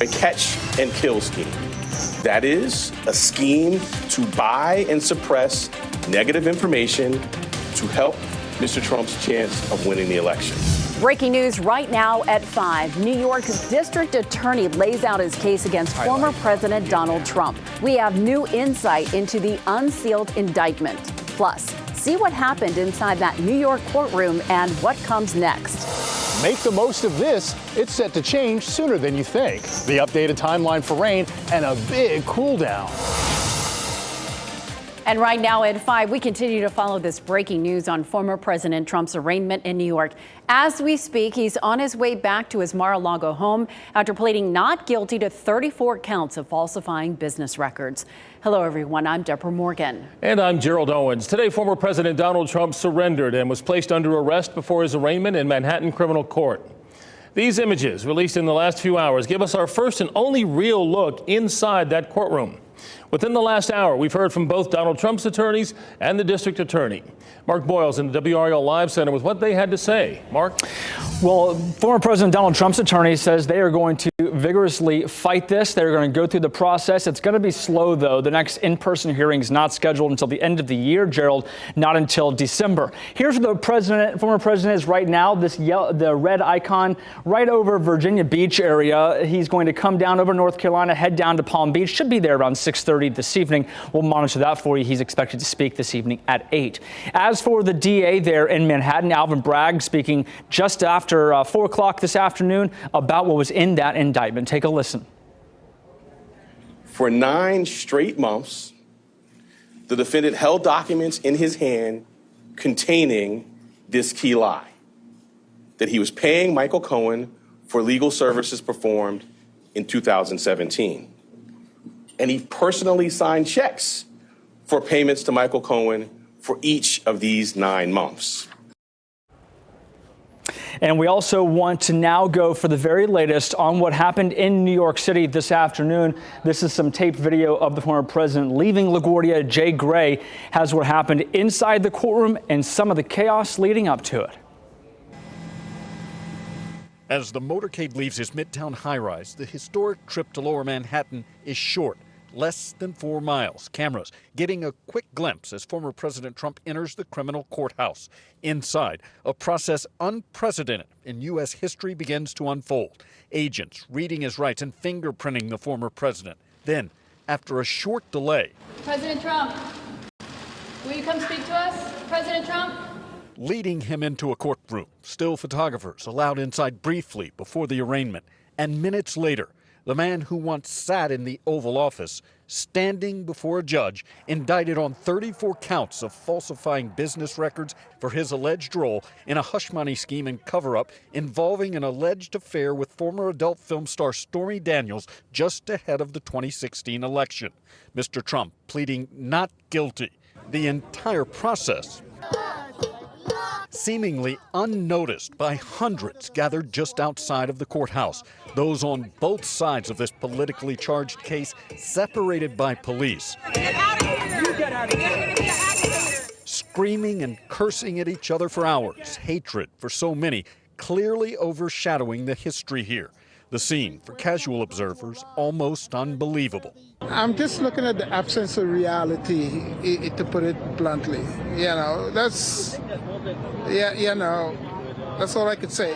a catch and kill scheme. That is a scheme to buy and suppress negative information to help Mr. Trump's chance of winning the election. Breaking news right now at 5. New York's district attorney lays out his case against former President Donald Trump. We have new insight into the unsealed indictment. Plus, see what happened inside that New York courtroom and what comes next. Make the most of this. It's set to change sooner than you think. The updated timeline for rain and a big cool down. And right now at 5, we continue to follow this breaking news on former President Trump's arraignment in New York. As we speak, he's on his way back to his Mar-a-Lago home after pleading not guilty to 34 counts of falsifying business records. Hello, everyone. I'm Deborah Morgan. And I'm Gerald Owens. Today, former President Donald Trump surrendered and was placed under arrest before his arraignment in Manhattan Criminal Court. These images, released in the last few hours, give us our first and only real look inside that courtroom. Within the last hour, we've heard from both Donald Trump's attorneys and the district attorney. Mark Boyles in the WRAL Live Center with what they had to say. Mark? Well, former President Donald Trump's attorney says they are going to vigorously fight this. They're going to go through the process. It's going to be slow, though. The next in-person hearing is not scheduled until the end of the year, Gerald, not until December. Here's where the former president is right now, the red icon right over Virginia Beach area. He's going to come down over North Carolina, head down to Palm Beach. Should be there around 6:30 this evening. We'll monitor that for you. He's expected to speak this evening at 8. As for the DA there in Manhattan, Alvin Bragg speaking just after 4 o'clock this afternoon about what was in that indictment. Take a listen. For 9 straight months, the defendant held documents in his hand containing this key lie, that he was paying Michael Cohen for legal services performed in 2017. And he personally signed checks for payments to Michael Cohen for each of these 9 months. And we also want to now go for the very latest on what happened in New York City this afternoon. This is some taped video of the former president leaving LaGuardia. Jay Gray has what happened inside the courtroom and some of the chaos leading up to it. As the motorcade leaves his Midtown high-rise, the historic trip to Lower Manhattan is short. Less than 4 miles. Cameras getting a quick glimpse as former President Trump enters the criminal courthouse. Inside, a process unprecedented in U.S. history begins to unfold. Agents reading his rights and fingerprinting the former president. Then, after a short delay, President Trump, will you come speak to us? President Trump? Leading him into a courtroom. Still photographers allowed inside briefly before the arraignment. And minutes later, the man who once sat in the Oval Office, standing before a judge, indicted on 34 counts of falsifying business records for his alleged role in a hush money scheme and cover-up involving an alleged affair with former adult film star Stormy Daniels just ahead of the 2016 election. Mr. Trump pleading not guilty. The entire process seemingly unnoticed by hundreds gathered just outside of the courthouse. Those on both sides of this politically charged case separated by police. Get out of here! You get out of here! You're gonna get out of here! Screaming and cursing at each other for hours. Hatred for so many clearly overshadowing the history here. The scene, for casual observers, almost unbelievable. I'm just looking at the absence of reality, to put it bluntly. That's all I could say.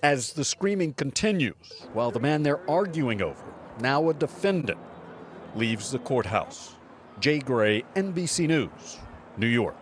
As the screaming continues, while the man they're arguing over, now a defendant, leaves the courthouse. Jay Gray, NBC News, New York.